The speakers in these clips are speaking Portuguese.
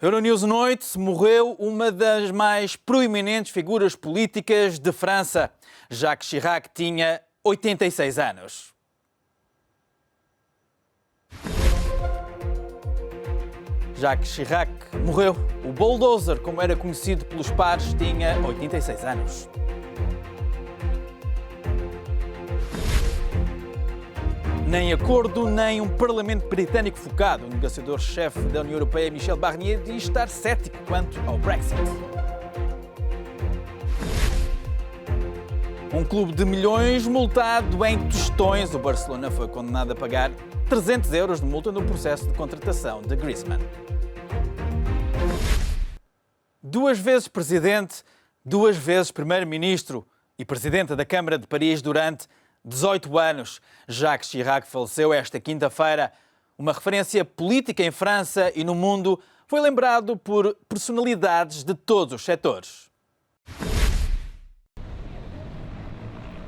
Euronews Noite, morreu uma das mais proeminentes figuras políticas de França. Jacques Chirac tinha 86 anos. Jacques Chirac morreu. O bulldozer, como era conhecido pelos pares, tinha 86 anos. Nem acordo, nem um Parlamento britânico focado. O negociador-chefe da União Europeia, Michel Barnier, diz estar cético quanto ao Brexit. Um clube de milhões multado em tostões. O Barcelona foi condenado a pagar 300 euros de multa no processo de contratação de Griezmann. Duas vezes presidente, duas vezes primeiro-ministro e presidente da Câmara de Paris durante 18 anos. Jacques Chirac faleceu esta quinta-feira. Uma referência política em França e no mundo, foi lembrado por personalidades de todos os setores.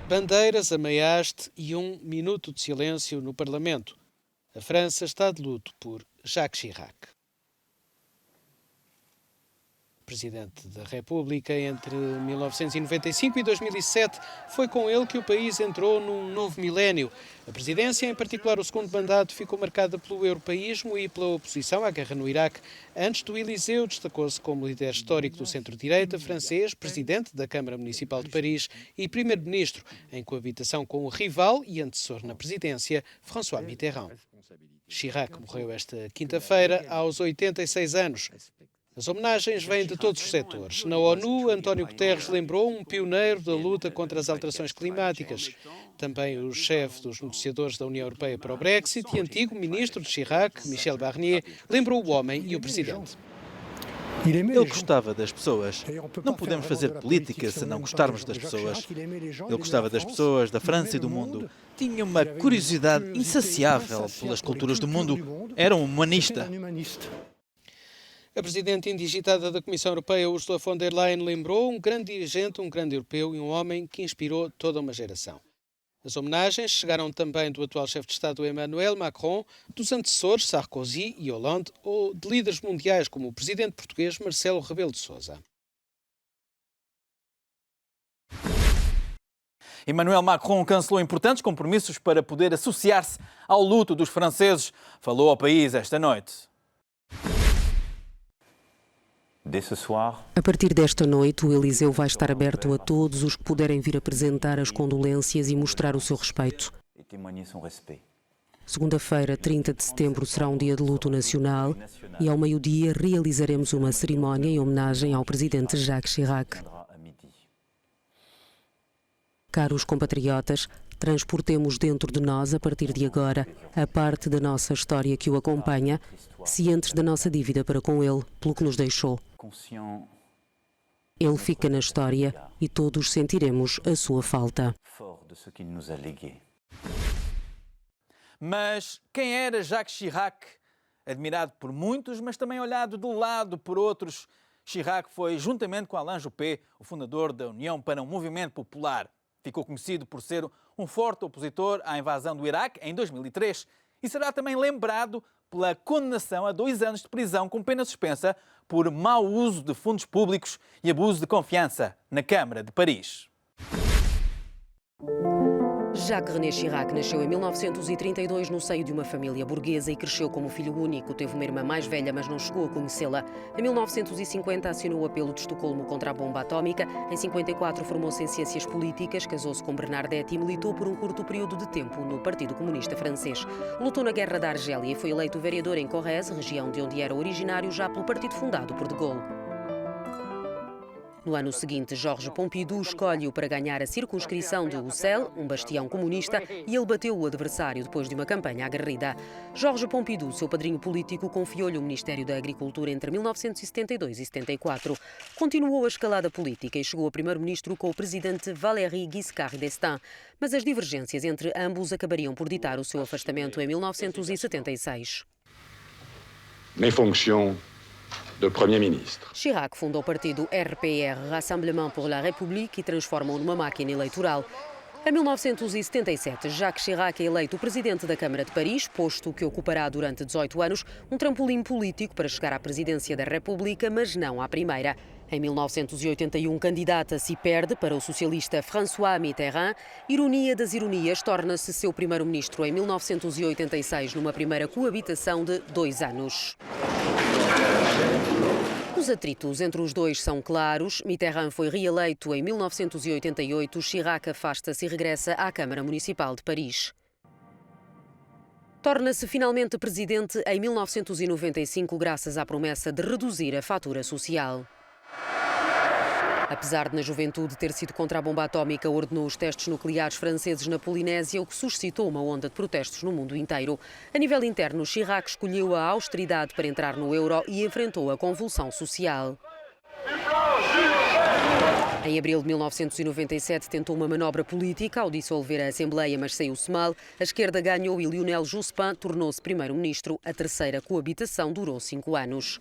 Bandeiras a meia haste e 1 minuto de silêncio no Parlamento. A França está de luto por Jacques Chirac. Presidente da República entre 1995 e 2007, foi com ele que o país entrou num novo milénio. A presidência, em particular o segundo mandato, ficou marcada pelo europeísmo e pela oposição à guerra no Iraque. Antes do Eliseu, destacou-se como líder histórico do centro-direita francês, presidente da Câmara Municipal de Paris e primeiro-ministro, em coabitação com o rival e antecessor na presidência, François Mitterrand. Chirac morreu esta quinta-feira, aos 86 anos. As homenagens vêm de todos os setores. Na ONU, António Guterres lembrou um pioneiro da luta contra as alterações climáticas. Também o chefe dos negociadores da União Europeia para o Brexit e antigo ministro de Chirac, Michel Barnier, lembrou o homem e o presidente. Ele gostava das pessoas. Não podemos fazer política se não gostarmos das pessoas. Ele gostava das pessoas, da França e do mundo. Tinha uma curiosidade insaciável pelas culturas do mundo. Era um humanista. A presidente indigitada da Comissão Europeia, Ursula von der Leyen, lembrou um grande dirigente, um grande europeu e um homem que inspirou toda uma geração. As homenagens chegaram também do atual chefe de Estado Emmanuel Macron, dos antecessores Sarkozy e Hollande ou de líderes mundiais como o presidente português Marcelo Rebelo de Sousa. Emmanuel Macron cancelou importantes compromissos para poder associar-se ao luto dos franceses. Falou ao país esta noite. A partir desta noite, o Eliseu vai estar aberto a todos os que puderem vir apresentar as condolências e mostrar o seu respeito. Segunda-feira, 30 de setembro, será um dia de luto nacional e ao meio-dia realizaremos uma cerimónia em homenagem ao presidente Jacques Chirac. Caros compatriotas, transportemos dentro de nós, a partir de agora, a parte da nossa história que o acompanha, cientes da nossa dívida para com ele, pelo que nos deixou. Ele fica na história e todos sentiremos a sua falta. Mas quem era Jacques Chirac? Admirado por muitos, mas também olhado de lado por outros. Chirac foi, juntamente com Alain Juppé, o fundador da União para um Movimento Popular. Ficou conhecido por ser um forte opositor à invasão do Iraque em 2003 e será também lembrado pela condenação a 2 anos de prisão com pena suspensa por mau uso de fundos públicos e abuso de confiança na Câmara de Paris. Jacques René Chirac nasceu em 1932 no seio de uma família burguesa e cresceu como filho único. Teve uma irmã mais velha, mas não chegou a conhecê-la. Em 1950 assinou o apelo de Estocolmo contra a bomba atómica. Em 54 formou-se em ciências políticas, casou-se com Bernadette e militou por um curto período de tempo no Partido Comunista Francês. Lutou na Guerra da Argélia e foi eleito vereador em Corrèze, região de onde era originário, já pelo partido fundado por de Gaulle. No ano seguinte, Georges Pompidou escolhe-o para ganhar a circunscrição de Ussel, um bastião comunista, e ele bateu o adversário depois de uma campanha aguerrida. Georges Pompidou, seu padrinho político, confiou-lhe o Ministério da Agricultura entre 1972 e 74. Continuou a escalada política e chegou a primeiro-ministro com o presidente Valéry Giscard d'Estaing, mas as divergências entre ambos acabariam por ditar o seu afastamento em 1976. Mes fonctions de Premier-Ministre. Chirac funda o partido RPR, Rassemblement pour la République, e transforma-o numa máquina eleitoral. Em 1977, Jacques Chirac é eleito presidente da Câmara de Paris, posto que ocupará durante 18 anos, um trampolim político para chegar à presidência da República, mas não à primeira. Em 1981, candidata-se e perde para o socialista François Mitterrand. Ironia das ironias, torna-se seu primeiro-ministro em 1986, numa primeira coabitação de 2 anos. Os atritos entre os dois são claros. Mitterrand foi reeleito em 1988, Chirac afasta-se e regressa à Câmara Municipal de Paris. Torna-se finalmente presidente em 1995, graças à promessa de reduzir a fatura social. Apesar de, na juventude, ter sido contra a bomba atómica, ordenou os testes nucleares franceses na Polinésia, o que suscitou uma onda de protestos no mundo inteiro. A nível interno, Chirac escolheu a austeridade para entrar no euro e enfrentou a convulsão social. Em abril de 1997, tentou uma manobra política ao dissolver a Assembleia, mas saiu-se mal. A esquerda ganhou e Lionel Jospin tornou-se primeiro-ministro. A terceira coabitação durou 5 anos.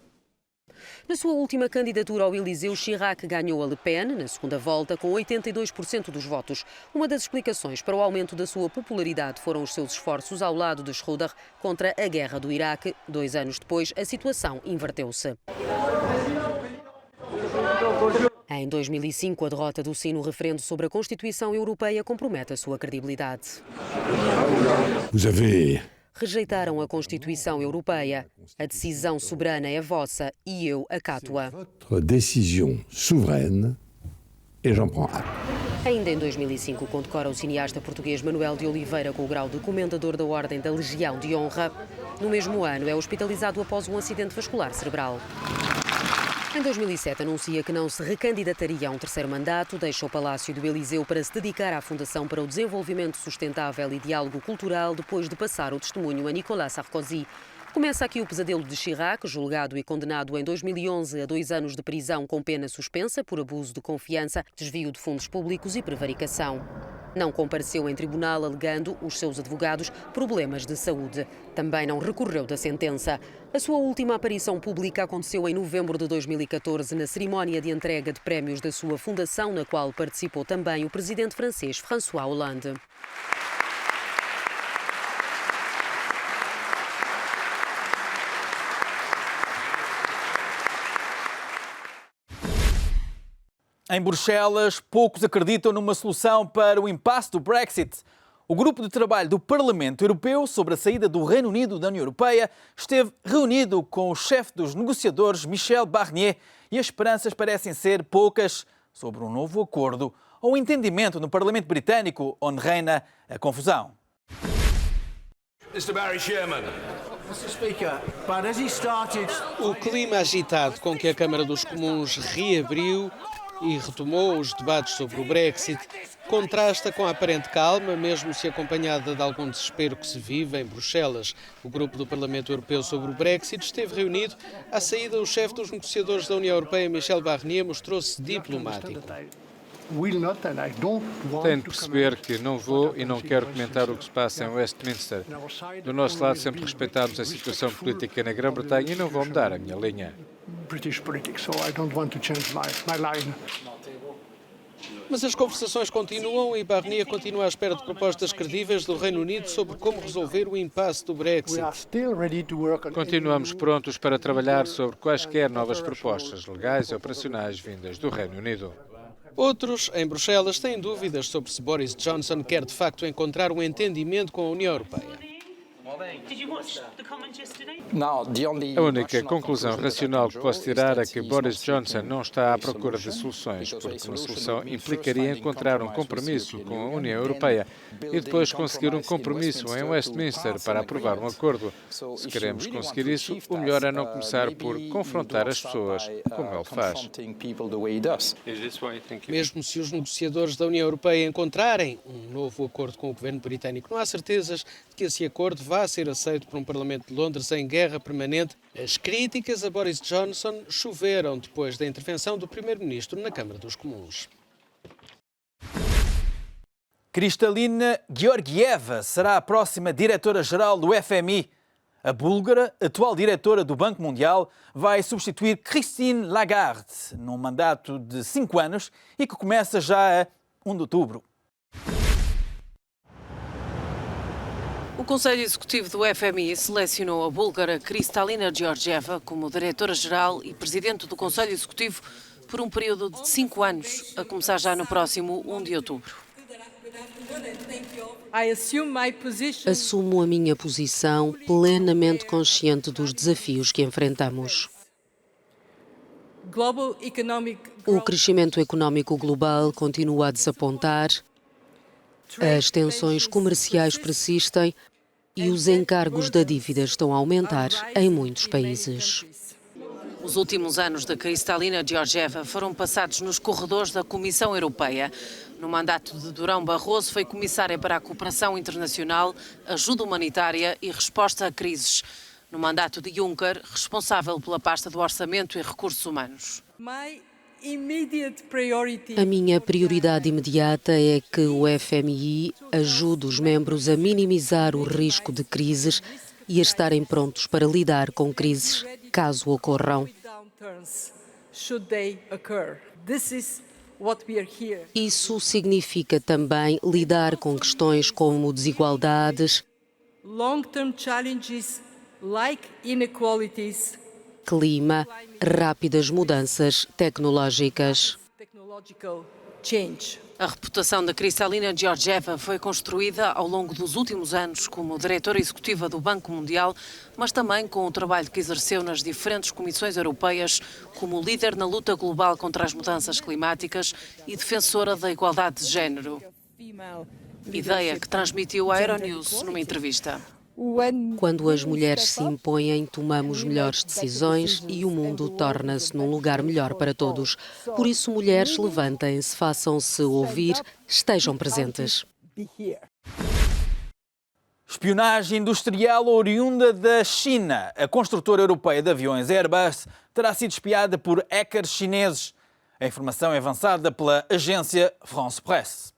Na sua última candidatura ao Eliseu, Chirac ganhou a Le Pen na segunda volta com 82% dos votos. Uma das explicações para o aumento da sua popularidade foram os seus esforços ao lado de Schröder contra a guerra do Iraque. 2 anos depois, a situação inverteu-se. Em 2005, a derrota do sim no referendo sobre a Constituição Europeia compromete a sua credibilidade. Rejeitaram a Constituição Europeia. A decisão soberana é vossa e eu acato-a. Votre décision souveraine et j'en prends acte. Ainda em 2005, condecora o cineasta português Manuel de Oliveira com o grau de Comendador da Ordem da Legião de Honra. No mesmo ano, é hospitalizado após um acidente vascular cerebral. Em 2007, anuncia que não se recandidataria a um terceiro mandato, deixa o Palácio do Eliseu para se dedicar à Fundação para o Desenvolvimento Sustentável e Diálogo Cultural, depois de passar o testemunho a Nicolas Sarkozy. Começa aqui o pesadelo de Chirac, julgado e condenado em 2011 a 2 anos de prisão com pena suspensa por abuso de confiança, desvio de fundos públicos e prevaricação. Não compareceu em tribunal alegando, os seus advogados, problemas de saúde. Também não recorreu da sentença. A sua última aparição pública aconteceu em novembro de 2014, na cerimónia de entrega de prémios da sua fundação, na qual participou também o presidente francês François Hollande. Em Bruxelas, poucos acreditam numa solução para o impasse do Brexit. O grupo de trabalho do Parlamento Europeu sobre a saída do Reino Unido da União Europeia esteve reunido com o chefe dos negociadores, Michel Barnier, e as esperanças parecem ser poucas sobre um novo acordo ou entendimento no Parlamento Britânico, onde reina a confusão. Mr. Barry Sherman. Mr. Speaker, but as he started... O clima agitado com que a Câmara dos Comuns reabriu e retomou os debates sobre o Brexit contrasta com a aparente calma, mesmo se acompanhada de algum desespero que se vive em Bruxelas. O grupo do Parlamento Europeu sobre o Brexit esteve reunido. À saída, o chefe dos negociadores da União Europeia, Michel Barnier, mostrou-se diplomático. Tenho de perceber que não vou e não quero comentar o que se passa em Westminster. Do nosso lado, sempre respeitamos a situação política na Grã-Bretanha e não vou mudar a minha linha. Mas as conversações continuam e Barnier continua à espera de propostas credíveis do Reino Unido sobre como resolver o impasse do Brexit. Continuamos prontos para trabalhar sobre quaisquer novas propostas legais e operacionais vindas do Reino Unido. Outros, em Bruxelas, têm dúvidas sobre se Boris Johnson quer de facto encontrar um entendimento com a União Europeia. A única conclusão racional que posso tirar é que Boris Johnson não está à procura de soluções, porque uma solução implicaria encontrar um compromisso com a União Europeia e depois conseguir um compromisso em Westminster para aprovar um acordo. Se queremos conseguir isso, o melhor é não começar por confrontar as pessoas, como ele faz. Mesmo se os negociadores da União Europeia encontrarem um novo acordo com o governo britânico, não há certezas de que esse acordo vá ser aceito por um Parlamento de Londres em guerra permanente. As críticas a Boris Johnson choveram depois da intervenção do Primeiro-Ministro na Câmara dos Comuns. Kristalina Georgieva será a próxima diretora-geral do FMI. A búlgara, atual diretora do Banco Mundial, vai substituir Christine Lagarde num mandato de 5 anos e que começa já a 1 de outubro. O Conselho Executivo do FMI selecionou a búlgara Kristalina Georgieva como diretora-geral e presidente do Conselho Executivo por um período de 5 anos, a começar já no próximo 1 de outubro. Assumo a minha posição plenamente consciente dos desafios que enfrentamos. O crescimento económico global continua a desapontar, as tensões comerciais persistem e os encargos da dívida estão a aumentar em muitos países. Os últimos anos de Kristalina Georgieva foram passados nos corredores da Comissão Europeia. No mandato de Durão Barroso, foi comissária para a cooperação internacional, ajuda humanitária e resposta a crises. No mandato de Juncker, responsável pela pasta do orçamento e recursos humanos. A minha prioridade imediata é que o FMI ajude os membros a minimizar o risco de crises e a estarem prontos para lidar com crises caso ocorram. Isso significa também lidar com questões como desigualdades, clima, rápidas mudanças tecnológicas. A reputação da Kristalina Georgieva foi construída ao longo dos últimos anos como diretora executiva do Banco Mundial, mas também com o trabalho que exerceu nas diferentes comissões europeias como líder na luta global contra as mudanças climáticas e defensora da igualdade de género. Ideia que transmitiu à Euronews numa entrevista. Quando as mulheres se impõem, tomamos melhores decisões e o mundo torna-se num lugar melhor para todos. Por isso, mulheres, levantem-se, façam-se ouvir, estejam presentes. Espionagem industrial oriunda da China. A construtora europeia de aviões Airbus terá sido espiada por hackers chineses. A informação é avançada pela agência France Presse.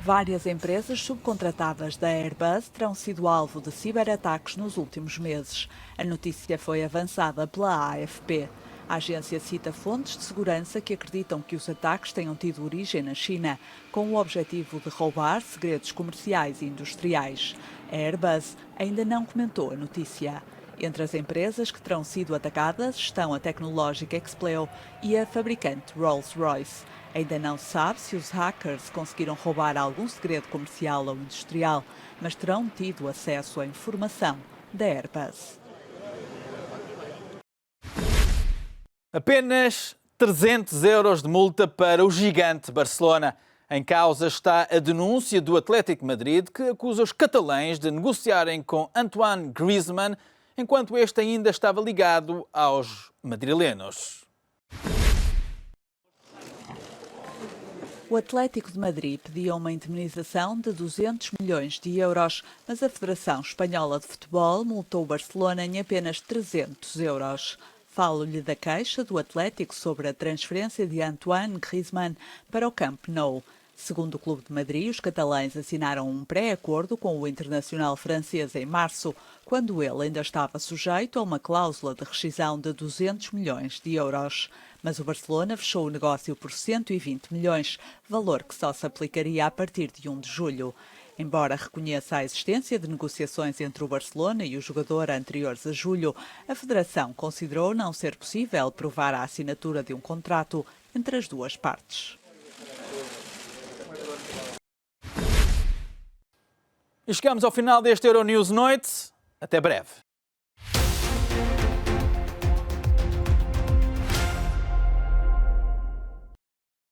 Várias empresas subcontratadas da Airbus terão sido alvo de ciberataques nos últimos meses. A notícia foi avançada pela AFP. A agência cita fontes de segurança que acreditam que os ataques tenham tido origem na China, com o objetivo de roubar segredos comerciais e industriais. A Airbus ainda não comentou a notícia. Entre as empresas que terão sido atacadas estão a tecnológica Expleo e a fabricante Rolls-Royce. Ainda não se sabe se os hackers conseguiram roubar algum segredo comercial ou industrial, mas terão tido acesso à informação da Airbus. Apenas 300 euros de multa para o gigante Barcelona. Em causa está a denúncia do Atlético de Madrid, que acusa os catalães de negociarem com Antoine Griezmann, enquanto este ainda estava ligado aos madrilenos. O Atlético de Madrid pedia uma indemnização de 200 milhões de euros, mas a Federação Espanhola de Futebol multou o Barcelona em apenas 300 euros. Falo-lhe da queixa do Atlético sobre a transferência de Antoine Griezmann para o Camp Nou. Segundo o Clube de Madrid, os catalães assinaram um pré-acordo com o internacional francês em março, quando ele ainda estava sujeito a uma cláusula de rescisão de 200 milhões de euros. Mas o Barcelona fechou o negócio por 120 milhões, valor que só se aplicaria a partir de 1 de julho. Embora reconheça a existência de negociações entre o Barcelona e o jogador anteriores a julho, a Federação considerou não ser possível provar a assinatura de um contrato entre as duas partes. E chegamos ao final deste Euronews Noite. Até breve.